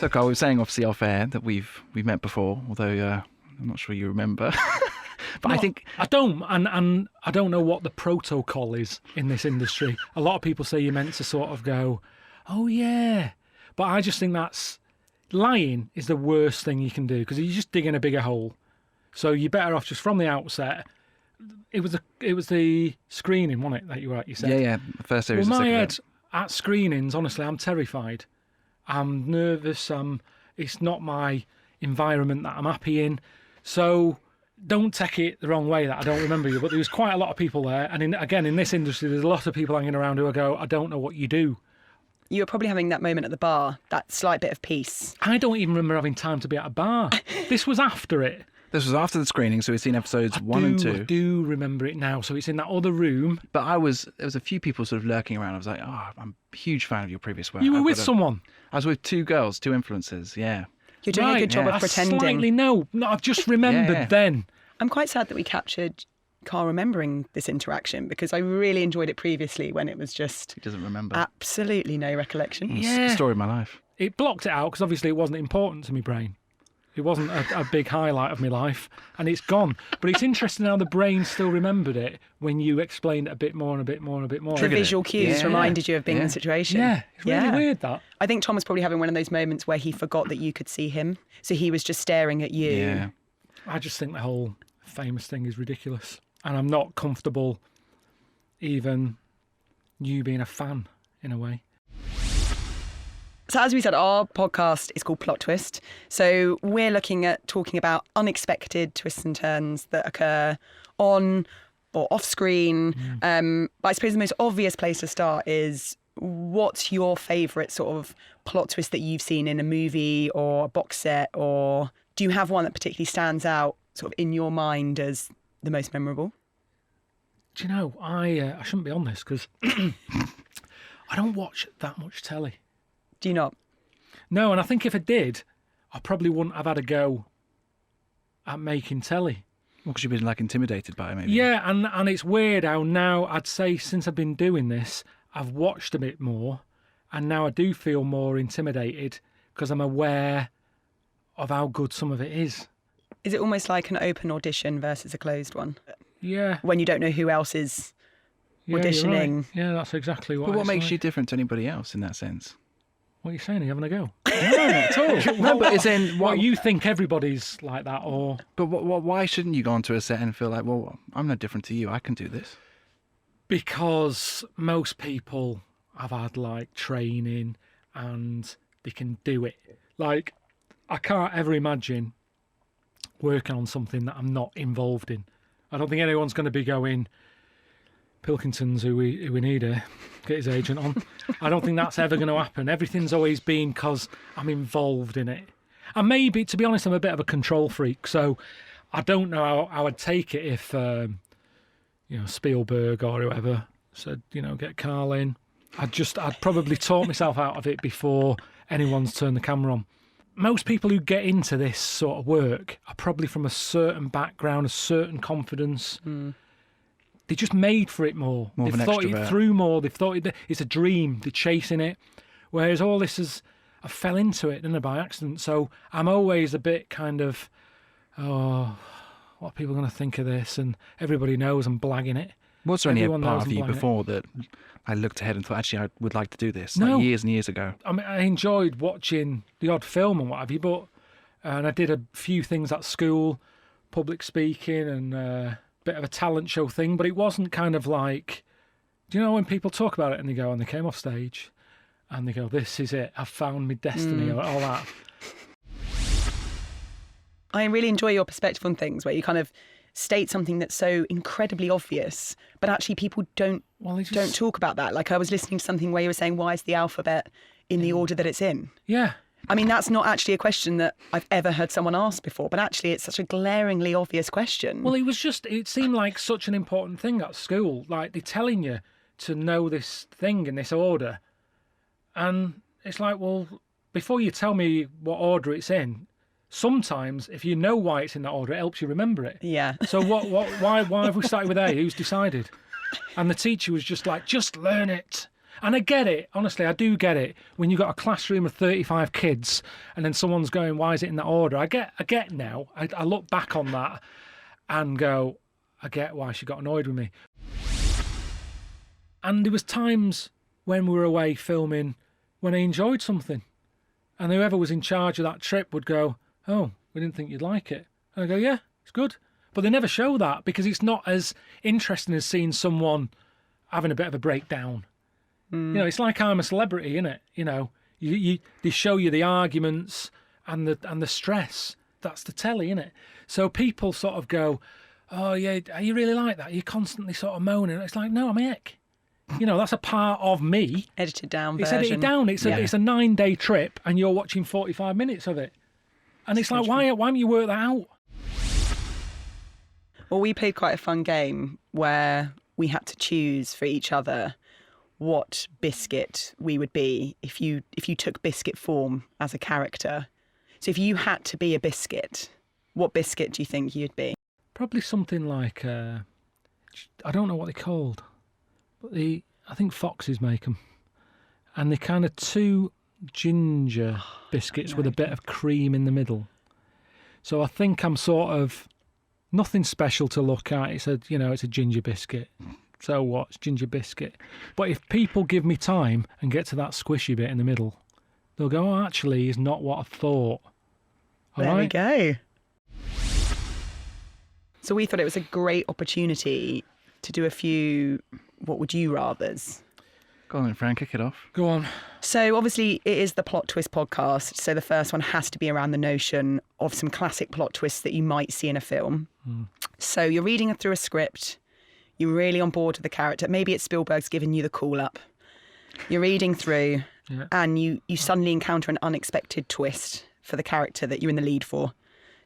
So, Carl, we were saying obviously off air that we've met before, although I'm not sure you remember. But No, I think I don't, and I don't know what the protocol is in this industry. A lot of people say you're meant to sort of go, "Oh yeah," but I just think lying is the worst thing you can do because you're just digging a bigger hole. So you're better off just from the outset. It was the screening, wasn't it? That you said. yeah, the first series. Well, and my second head at screenings, honestly, I'm terrified. I'm nervous. It's not my environment that I'm happy in. So don't take it the wrong way that I don't remember you. But there was quite a lot of people there. And in this industry, there's a lot of people hanging around who go, I don't know what you do. You were probably having that moment at the bar, that slight bit of peace. I don't even remember having time to be at a bar. This was after it. This was after the screening, so we'd seen episodes 1 and 2. I do remember it now. So it's in that other room. But there was a few people sort of lurking around. I was like, I'm a huge fan of your previous work. You were with someone. I was with 2 girls, 2 influencers, yeah. You're doing a good job of pretending. Slightly no, I've just remembered then. I'm quite sad that we captured Carl remembering this interaction because I really enjoyed it previously when it was just... He doesn't remember. Absolutely no recollection. It's the story of my life. It blocked it out because obviously it wasn't important to my brain. It wasn't a big highlight of my life, and it's gone. But it's interesting how the brain still remembered it when you explained it a bit more and a bit more and a bit more. The visual cues reminded you of being in the situation. Yeah, it's really weird that. I think Tom was probably having one of those moments where he forgot that you could see him. So he was just staring at you. Yeah. I just think the whole famous thing is ridiculous. And I'm not comfortable even you being a fan, in a way. So as we said, our podcast is called Plot Twist. So we're looking at talking about unexpected twists and turns that occur on or off screen. But I suppose the most obvious place to start is what's your favourite sort of plot twist that you've seen in a movie or a box set, or do you have one that particularly stands out sort of in your mind as the most memorable? Do you know, I shouldn't be on this because I don't watch that much telly. Do you not? No, and I think if I did, I probably wouldn't have had a go at making telly. Well, because you've been intimidated by it, maybe. Yeah, and it's weird how now I'd say since I've been doing this, I've watched a bit more, and now I do feel more intimidated because I'm aware of how good some of it is. Is it almost like an open audition versus a closed one? Yeah. When you don't know who else is Yeah, you're auditioning. right. Yeah, that's exactly what. But what it's makes like. you different to anybody else in that sense? What are you saying? Are you having a go? No, not at all. No, but it's in What you think everybody's like that, or But why shouldn't you go onto a set and feel like, well, I'm no different to you. I can do this. because most people have had training and they can do it. I can't ever imagine working on something that I'm not involved in. I don't think anyone's going to be going, Pilkington's who we need here, get his agent on. I don't think that's ever going to happen. Everything's always been because I'm involved in it. And maybe, to be honest, I'm a bit of a control freak, so I don't know how I'd take it if, Spielberg or whoever said, get Karl in. I'd probably talk myself out of it before anyone's turned the camera on. Most people who get into this sort of work are probably from a certain background, a certain confidence. They're just made for it more. More of They've an thought it extrovert. through more. They've thought it's a dream. They're chasing it. Whereas all this is, I fell into it, didn't I, by accident. So I'm always a bit kind of, what are people going to think of this? And everybody knows I'm blagging it. Was there any Everyone part knows of I'm you blagging it. before that I looked ahead and thought, actually, I would like to do this, No. years and years ago? I mean, I enjoyed watching the odd film and what have you, and I did a few things at school, public speaking and a bit of a talent show thing, but it wasn't kind of like, do you know when people talk about it and they came off stage and they go, this is it, I've found my destiny, or all that. I really enjoy your perspective on things where you kind of state something that's so incredibly obvious, but actually people don't talk about that. Like I was listening to something where you were saying, why is the alphabet in the order that it's in? Yeah. I mean, that's not actually a question that I've ever heard someone ask before, but actually it's such a glaringly obvious question. Well, it seemed like such an important thing at school. Like they're telling you to know this thing in this order. And it's like, well, before you tell me what order it's in, sometimes if you know why it's in that order, it helps you remember it. Yeah. So why have we started with A? Who's decided? And the teacher was just like, just learn it. And I get it, honestly, I do get it. When you've got a classroom of 35 kids and then someone's going, why is it in that order? I get now. I look back on that and go, I get why she got annoyed with me. And there was times when we were away filming when I enjoyed something. And whoever was in charge of that trip would go, oh, we didn't think you'd like it. And I go, yeah, it's good. But they never show that because it's not as interesting as seeing someone having a bit of a breakdown. You know, it's like I'm a Celebrity, isn't it? You know, they show you the arguments and the stress. That's the telly, isn't it? So people sort of go, oh, yeah, are you really like that? You're constantly sort of moaning. It's like, no, I'm a heck. You know, that's a part of me. Edited down It's version. edited down. It's a 9-day trip and you're watching 45 minutes of it. And it's like, why haven't you worked that out? Well, we played quite a fun game where we had to choose for each other what biscuit we would be if you took biscuit form as a character. So if you had to be a biscuit, what biscuit do you think you'd be? Probably something like, I don't know what they're called, but I think Foxes make them. And they're kind of 2 ginger biscuits with a bit of cream in the middle. So I think I'm sort of nothing special to look at. It's a ginger biscuit. So what? It's ginger biscuit. But if people give me time and get to that squishy bit in the middle, they'll go, oh, actually, it's not what I thought. There we go. So we thought it was a great opportunity to do a few what would you rathers. Go on then, Fran, kick it off. Go on. So obviously it is the Plot Twist podcast. So the first one has to be around the notion of some classic plot twists that you might see in a film. So you're reading through a script. You're really on board with the character. Maybe it's Spielberg's giving you the call up. You're reading through and you suddenly encounter an unexpected twist for the character that you're in the lead for.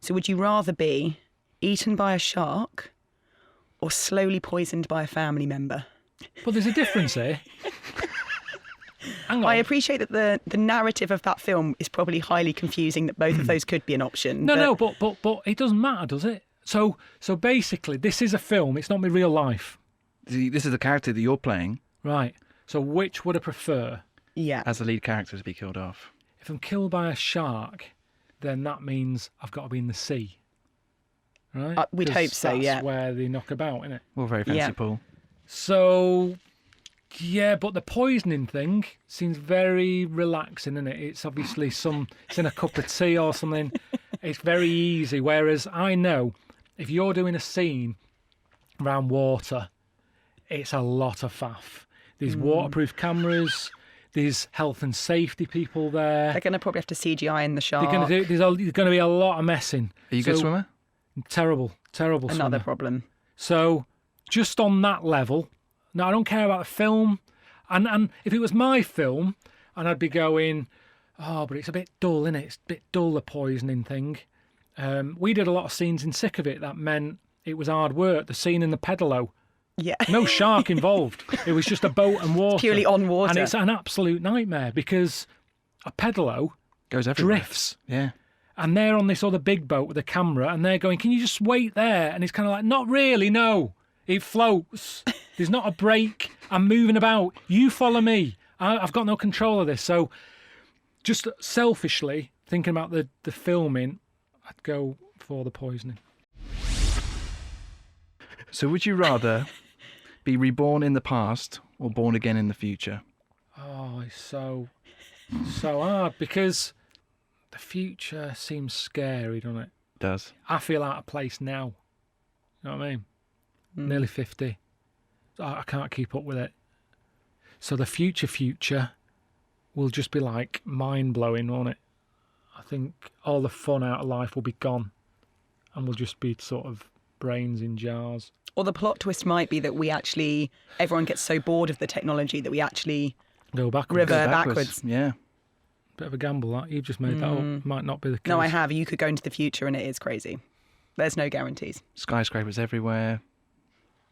So would you rather be eaten by a shark or slowly poisoned by a family member? But there's a difference here. Hang on. I appreciate that the narrative of that film is probably highly confusing, that both of those could be an option. But it doesn't matter, does it? So basically, this is a film. It's not my real life. This is the character that you're playing. Right. So which would I prefer? Yeah. As the lead character to be killed off. If I'm killed by a shark, then that means I've got to be in the sea. Right? We'd hope so, yeah. That's where they knock about, isn't it? Well, very fancy, Paul. So, yeah, but the poisoning thing seems very relaxing, isn't it? It's obviously it's in a cup of tea or something. It's very easy. Whereas I know if you're doing a scene around water, it's a lot of faff. There's waterproof cameras. There's health and safety people there. They're going to probably have to CGI in the shark. There's going to be a lot of messing. Are you a good swimmer? Terrible swimmer. Another problem. So just on that level, now I don't care about the film. And if it was my film, and I'd be going, oh, but it's a bit dull, isn't it? It's a bit dull, the poisoning thing. We did a lot of scenes in Sick of It that meant it was hard work. The scene in the pedalo. Yeah. No shark involved. It was just a boat and water. It's purely on water. And it's an absolute nightmare because a pedalo goes everywhere. drifts. Yeah. And they're on this other big boat with a camera and they're going, can you just wait there? And it's kind of like, not really, no. It floats. There's not a break. I'm moving about. You follow me. I've got no control of this. So just selfishly thinking about the filming, I'd go for the poisoning. So would you rather be reborn in the past or born again in the future? Oh, it's so hard because the future seems scary, doesn't it? It does. I feel out of place now. You know what I mean? Nearly 50. I can't keep up with it. So the future will just be like mind-blowing, won't it? I think all the fun out of life will be gone and we'll just be sort of brains in jars. Or the plot twist might be that everyone gets so bored of the technology that we actually Go backwards. revert backwards. Yeah. Bit of a gamble, that. You've just made that up. Might not be the case. No, I have. You could go into the future and it is crazy. There's no guarantees. Skyscrapers everywhere.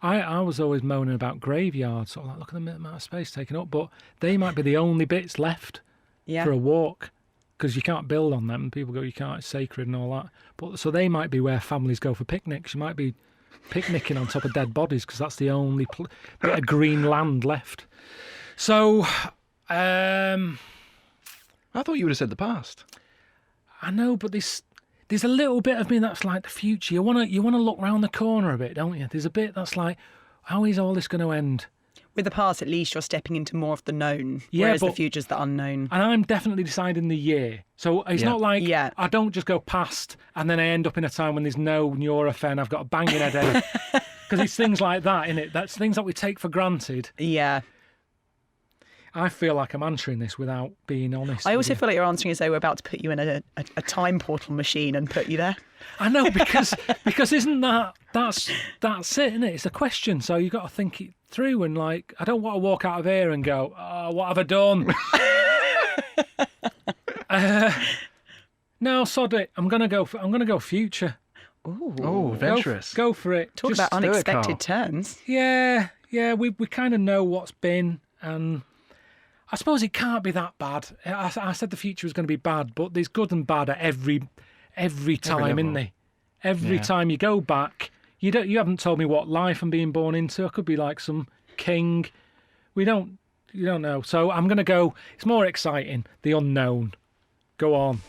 I was always moaning about graveyards, sort of like, look at the amount of space taken up, but they might be the only bits left for a walk because you can't build on them. People go, you can't, it's sacred and all that. But so they might be where families go for picnics. You might be picnicking on top of dead bodies because that's the only bit of green land left. So, I thought you would have said the past. I know, but there's a little bit of me that's like the future. You wanna look round the corner a bit, don't you? There's a bit that's like, how is all this going to end? With the past, at least you're stepping into more of the known, Yeah, whereas the but- future's the unknown. And I'm definitely deciding the year. So it's Yeah. not like Yeah. I don't just go past and then I end up in a time when there's no Nurofen. I've got a banging headache. Because it's things like that, innit? That's things that we take for granted. Yeah. I feel like I'm answering this without being honest. I with also you. feel like you're answering as though we're about to put you in a time portal machine and put you there. I know, because isn't that's it, isn't it? It's a question, so you've got to think it through. And like, I don't want to walk out of here and go, oh, what have I done? No, sod it. I'm gonna go future. Ooh. Oh, adventurous. Go for it. Talk Just- about do it, unexpected Karl. turns. Yeah. We kind of know what's been, and I suppose it can't be that bad. I said the future was going to be bad, but there's good and bad at every time, level. isn't there? Every Yeah. time you go back, you haven't told me what life I'm being born into. I could be like some king. You don't know. So I'm going to go. It's more exciting. The unknown. Go on.